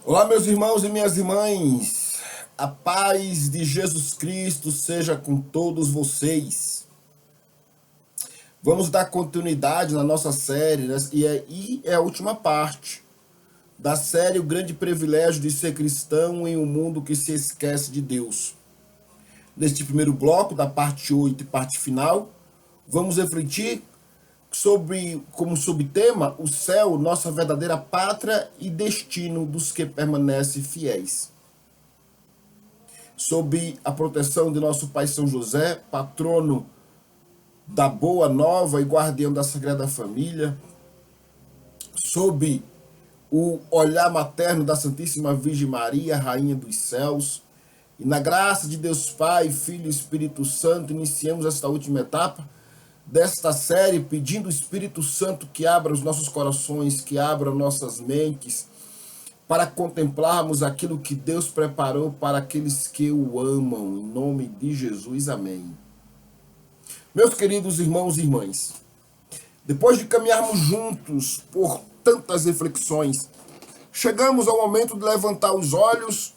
Olá, meus irmãos e minhas irmãs, a paz de Jesus Cristo seja com todos vocês. Vamos dar continuidade na nossa série, né? e é a última parte da série O Grande Privilégio de Ser Cristão em um Mundo que se Esquece de Deus. Neste primeiro bloco, da parte 8 e parte final, vamos refletir como subtema o céu, nossa verdadeira pátria e destino dos que permanecem fiéis. Sob a proteção de nosso Pai São José, patrono da Boa Nova e guardião da Sagrada Família, sob o olhar materno da Santíssima Virgem Maria, Rainha dos Céus, e na graça de Deus Pai, Filho e Espírito Santo, iniciamos esta última etapa desta série, pedindo ao Espírito Santo que abra os nossos corações, que abra nossas mentes, para contemplarmos aquilo que Deus preparou para aqueles que o amam, em nome de Jesus, amém. Meus queridos irmãos e irmãs, depois de caminharmos juntos por tantas reflexões, chegamos ao momento de levantar os olhos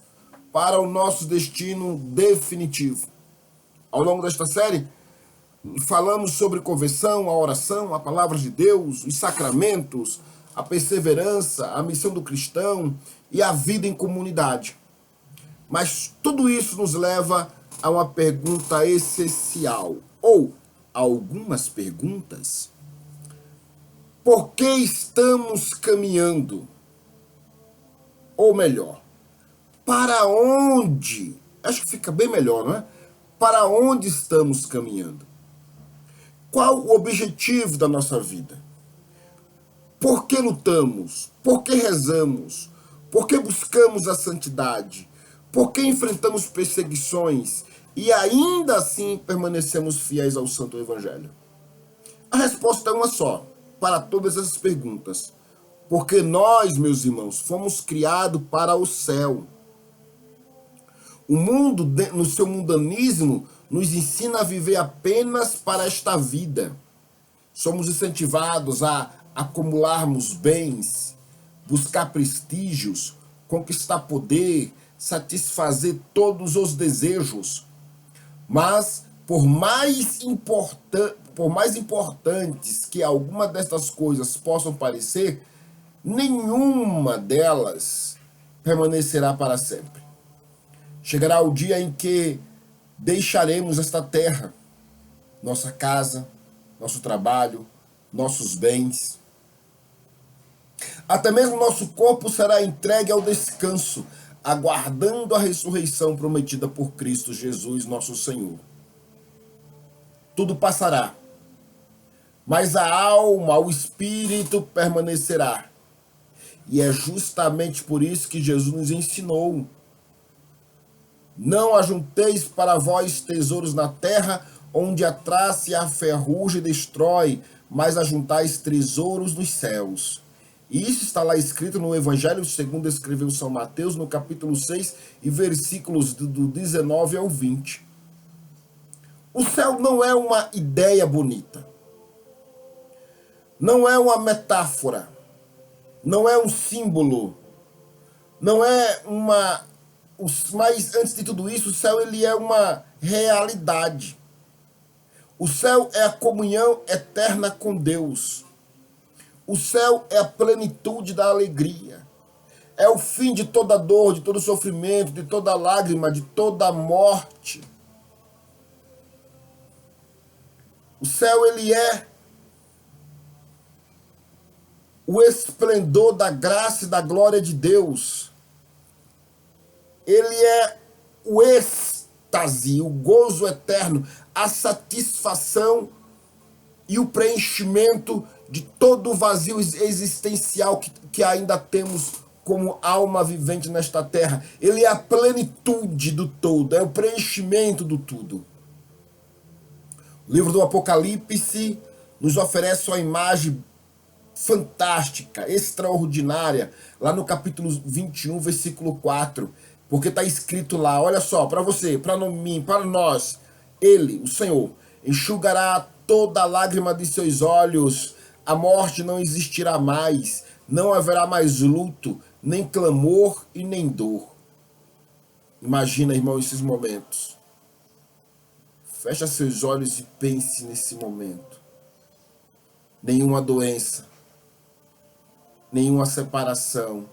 para o nosso destino definitivo. Ao longo desta série, falamos sobre conversão, a oração, a palavra de Deus, os sacramentos, a perseverança, a missão do cristão e a vida em comunidade. Mas tudo isso nos leva a uma pergunta essencial, ou algumas perguntas. Por que estamos caminhando? Ou melhor, para onde? Acho que fica bem melhor, não é? Para onde estamos caminhando? Qual o objetivo da nossa vida? Por que lutamos? Por que rezamos? Por que buscamos a santidade? Por que enfrentamos perseguições e ainda assim permanecemos fiéis ao Santo Evangelho? A resposta é uma só para todas essas perguntas. Porque nós, meus irmãos, fomos criados para o céu. O mundo, no seu mundanismo, nos ensina a viver apenas para esta vida. Somos incentivados a acumularmos bens, buscar prestígios, conquistar poder, satisfazer todos os desejos. Mas, por mais importantes que alguma destas coisas possam parecer, nenhuma delas permanecerá para sempre. Chegará o dia em que deixaremos esta terra, nossa casa, nosso trabalho, nossos bens. Até mesmo nosso corpo será entregue ao descanso, aguardando a ressurreição prometida por Cristo Jesus, nosso Senhor. Tudo passará, mas a alma, o espírito permanecerá. E é justamente por isso que Jesus nos ensinou: não ajunteis para vós tesouros na terra, onde a traça e a ferrugem destrói, mas ajuntais tesouros nos céus. E isso está lá escrito no Evangelho segundo escreveu São Mateus, no capítulo 6, e versículos do 19 ao 20. O céu não é uma ideia bonita. Não é uma metáfora. Não é um símbolo. Não é uma... Mas, antes de tudo isso, o céu ele é uma realidade. O céu é a comunhão eterna com Deus. O céu é a plenitude da alegria. É o fim de toda dor, de todo sofrimento, de toda lágrima, de toda morte. O céu, ele é o esplendor da graça e da glória de Deus. Ele é o êxtase, o gozo eterno, a satisfação e o preenchimento de todo o vazio existencial que ainda temos como alma vivente nesta terra. Ele é a plenitude do todo, é o preenchimento do tudo. O livro do Apocalipse nos oferece uma imagem fantástica, extraordinária, lá no capítulo 21, versículo 4, porque está escrito lá, olha só, para você, para mim, para nós, ele, o Senhor, enxugará toda lágrima de seus olhos, a morte não existirá mais, não haverá mais luto, nem clamor e nem dor. Imagina, irmão, esses momentos. Fecha seus olhos e pense nesse momento. Nenhuma doença, nenhuma separação,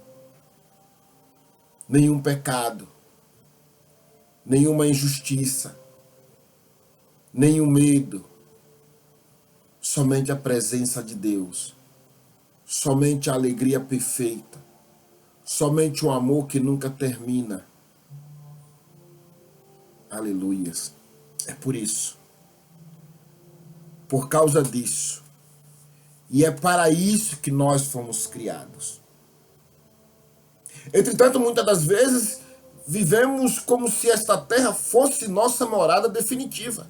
nenhum pecado, nenhuma injustiça, nenhum medo, somente a presença de Deus, somente a alegria perfeita, somente o amor que nunca termina. Aleluias. É por isso, por causa disso, e é para isso que nós fomos criados. Entretanto, muitas das vezes, vivemos como se esta terra fosse nossa morada definitiva.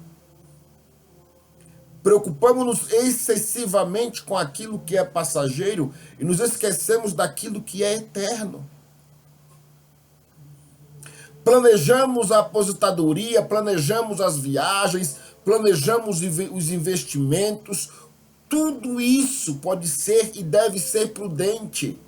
Preocupamos-nos excessivamente com aquilo que é passageiro e nos esquecemos daquilo que é eterno. Planejamos a aposentadoria, planejamos as viagens, planejamos os investimentos. Tudo isso pode ser e deve ser prudente.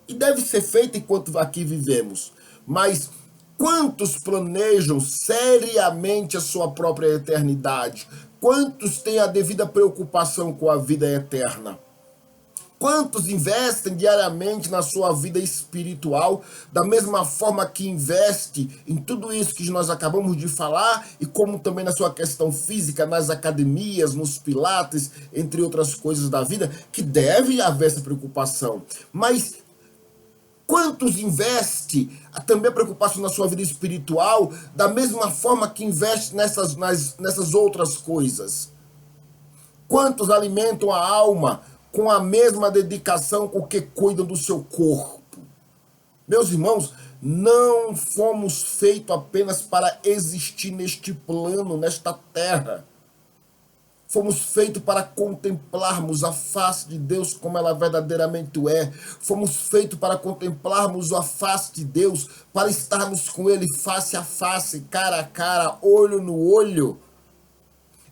E deve ser feito enquanto aqui vivemos. Mas quantos planejam seriamente a sua própria eternidade? Quantos têm a devida preocupação com a vida eterna? Quantos investem diariamente na sua vida espiritual, da mesma forma que investe em tudo isso que nós acabamos de falar, e como também na sua questão física, nas academias, nos pilates, entre outras coisas da vida, que deve haver essa preocupação. Mas quantos investe também a preocupação na sua vida espiritual, da mesma forma que investe nessas outras coisas? Quantos alimentam a alma com a mesma dedicação com que cuidam do seu corpo? Meus irmãos, não fomos feitos apenas para existir neste plano, nesta terra. Fomos feitos para contemplarmos a face de Deus como ela verdadeiramente é. Fomos feitos para contemplarmos a face de Deus, para estarmos com Ele face a face, cara a cara, olho no olho.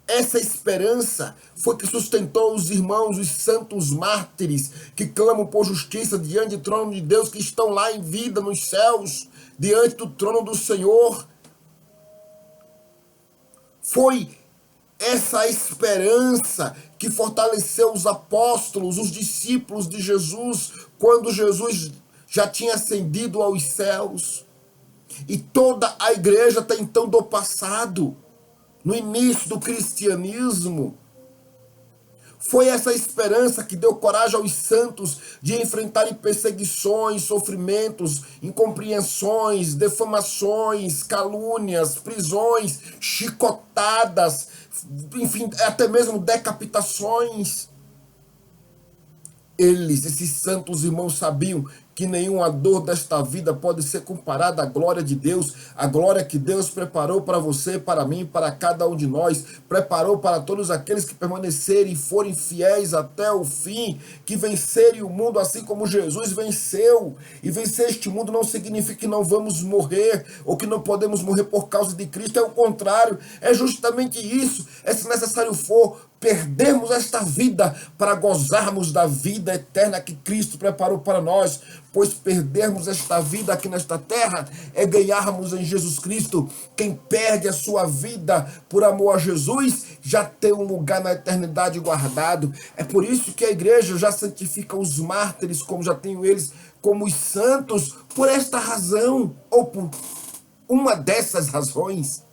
Essa esperança foi que sustentou os irmãos, os santos mártires, que clamam por justiça diante do trono de Deus, que estão lá em vida nos céus, diante do trono do Senhor. Foi essa esperança que fortaleceu os apóstolos, os discípulos de Jesus, quando Jesus já tinha ascendido aos céus. E toda a igreja até então do passado, no início do cristianismo, foi essa esperança que deu coragem aos santos de enfrentarem perseguições, sofrimentos, incompreensões, defamações, calúnias, prisões, chicotadas, enfim, até mesmo decapitações. Esses santos irmãos, sabiam que nenhuma dor desta vida pode ser comparada à glória de Deus, a glória que Deus preparou para você, para mim, para cada um de nós, preparou para todos aqueles que permanecerem e forem fiéis até o fim, que vencerem o mundo assim como Jesus venceu. E vencer este mundo não significa que não vamos morrer, ou que não podemos morrer por causa de Cristo, é o contrário, é justamente isso. É, se necessário for, perdermos esta vida para gozarmos da vida eterna que Cristo preparou para nós, pois perdermos esta vida aqui nesta terra é ganharmos em Jesus Cristo. Quem perde a sua vida por amor a Jesus já tem um lugar na eternidade guardado. É por isso que a igreja já santifica os mártires, como já tenho eles como os santos, por esta razão, ou por uma dessas razões.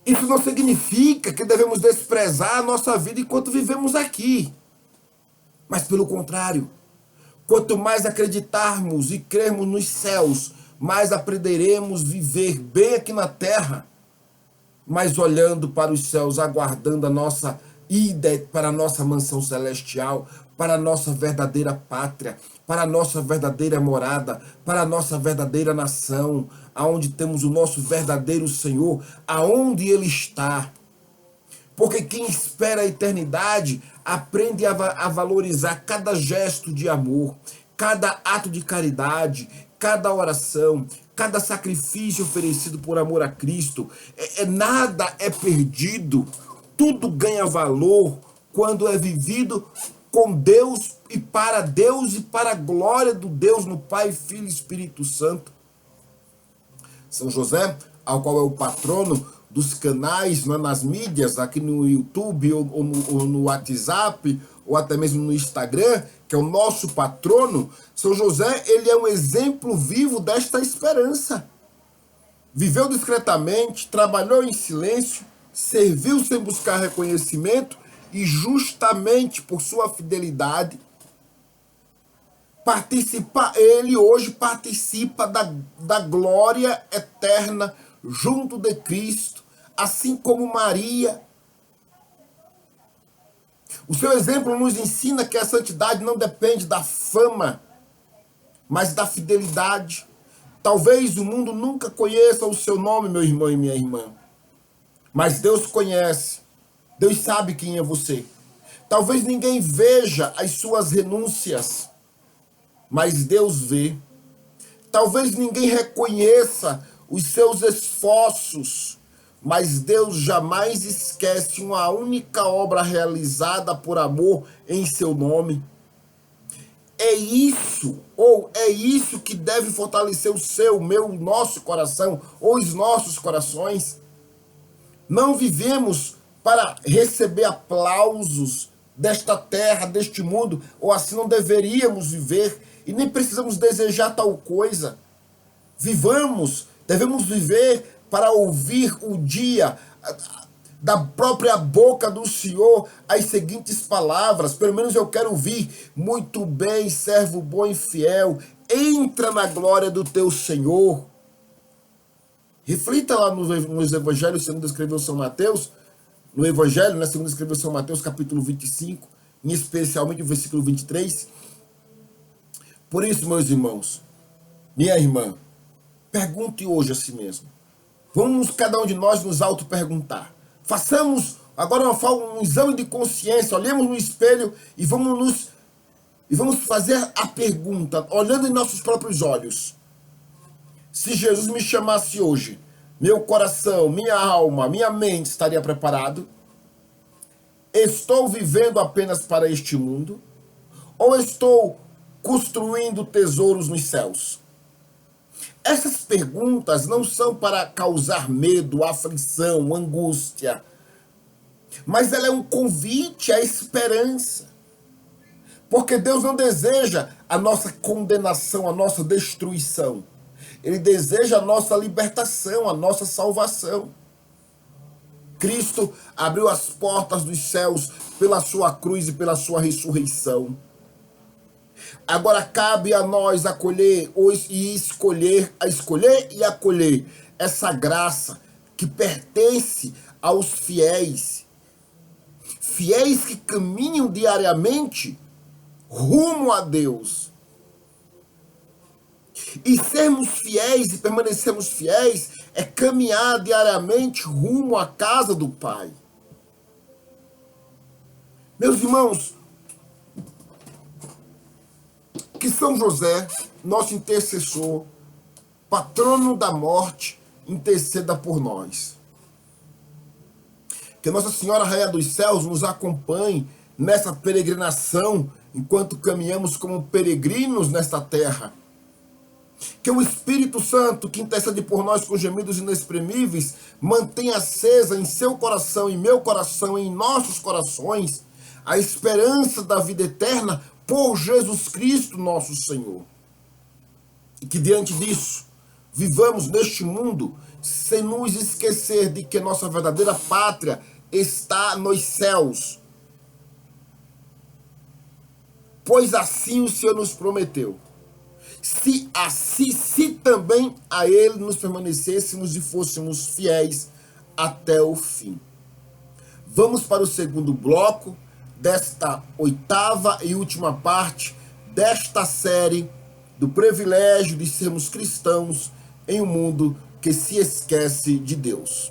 Isso não significa que devemos desprezar a nossa vida enquanto vivemos aqui. Mas pelo contrário, quanto mais acreditarmos e crermos nos céus, mais aprenderemos a viver bem aqui na terra, mas olhando para os céus, aguardando a nossa ida para a nossa mansão celestial, para a nossa verdadeira pátria, para a nossa verdadeira morada, para a nossa verdadeira nação, aonde temos o nosso verdadeiro Senhor, aonde Ele está. Porque quem espera a eternidade aprende a valorizar cada gesto de amor, cada ato de caridade, cada oração, cada sacrifício oferecido por amor a Cristo. Nada é perdido, tudo ganha valor quando é vivido com Deus e para a glória do Deus no Pai, Filho e Espírito Santo. São José, ao qual é o patrono dos canais, né, nas mídias, aqui no YouTube ou no WhatsApp, ou até mesmo no Instagram, que é o nosso patrono. São José, ele é um exemplo vivo desta esperança. Viveu discretamente, trabalhou em silêncio, serviu sem buscar reconhecimento e justamente por sua fidelidade, ele hoje participa da glória eterna junto de Cristo, assim como Maria. O seu exemplo nos ensina que a santidade não depende da fama, mas da fidelidade. Talvez o mundo nunca conheça o seu nome, meu irmão e minha irmã, mas Deus conhece. Deus sabe quem é você. Talvez ninguém veja as suas renúncias, mas Deus vê. Talvez ninguém reconheça os seus esforços, mas Deus jamais esquece uma única obra realizada por amor em seu nome. É isso que deve fortalecer o seu, o meu, o nosso coração, ou os nossos corações. Não vivemos para receber aplausos desta terra, deste mundo, ou assim não deveríamos viver, e nem precisamos desejar tal coisa. Devemos viver para ouvir o dia da própria boca do Senhor as seguintes palavras, pelo menos eu quero ouvir: muito bem, servo bom e fiel, entra na glória do teu Senhor. Reflita lá nos evangelhos, segundo escreveu São Mateus, no evangelho, né, segundo escreveu São Mateus, capítulo 25, em especialmente o versículo 23. Por isso, meus irmãos, minha irmã, pergunte hoje a si mesmo. Vamos cada um de nós nos auto-perguntar. Façamos agora um exame de consciência, olhemos no espelho e vamos fazer a pergunta, olhando em nossos próprios olhos. Se Jesus me chamasse hoje, meu coração, minha alma, minha mente estaria preparado? Estou vivendo apenas para este mundo? Ou estou construindo tesouros nos céus? Essas perguntas não são para causar medo, aflição, angústia, mas ela é um convite à esperança. Porque Deus não deseja a nossa condenação, a nossa destruição. Ele deseja a nossa libertação, a nossa salvação. Cristo abriu as portas dos céus pela sua cruz e pela sua ressurreição. Agora cabe a nós escolher e acolher essa graça que pertence aos fiéis. Fiéis que caminham diariamente rumo a Deus. E sermos fiéis e permanecermos fiéis é caminhar diariamente rumo à casa do Pai. Meus irmãos, que São José, nosso intercessor, patrono da morte, interceda por nós. Que Nossa Senhora Rainha dos Céus nos acompanhe nessa peregrinação, enquanto caminhamos como peregrinos nesta terra. Que o Espírito Santo, que intercede por nós com gemidos inexprimíveis, mantenha acesa em seu coração, em meu coração, em nossos corações, a esperança da vida eterna por Jesus Cristo, nosso Senhor. E que diante disso, vivamos neste mundo sem nos esquecer de que nossa verdadeira pátria está nos céus. Pois assim o Senhor nos prometeu. Se também a Ele nos permanecêssemos e fôssemos fiéis até o fim. Vamos para o segundo bloco desta 8ª e última parte desta série do privilégio de sermos cristãos em um mundo que se esquece de Deus.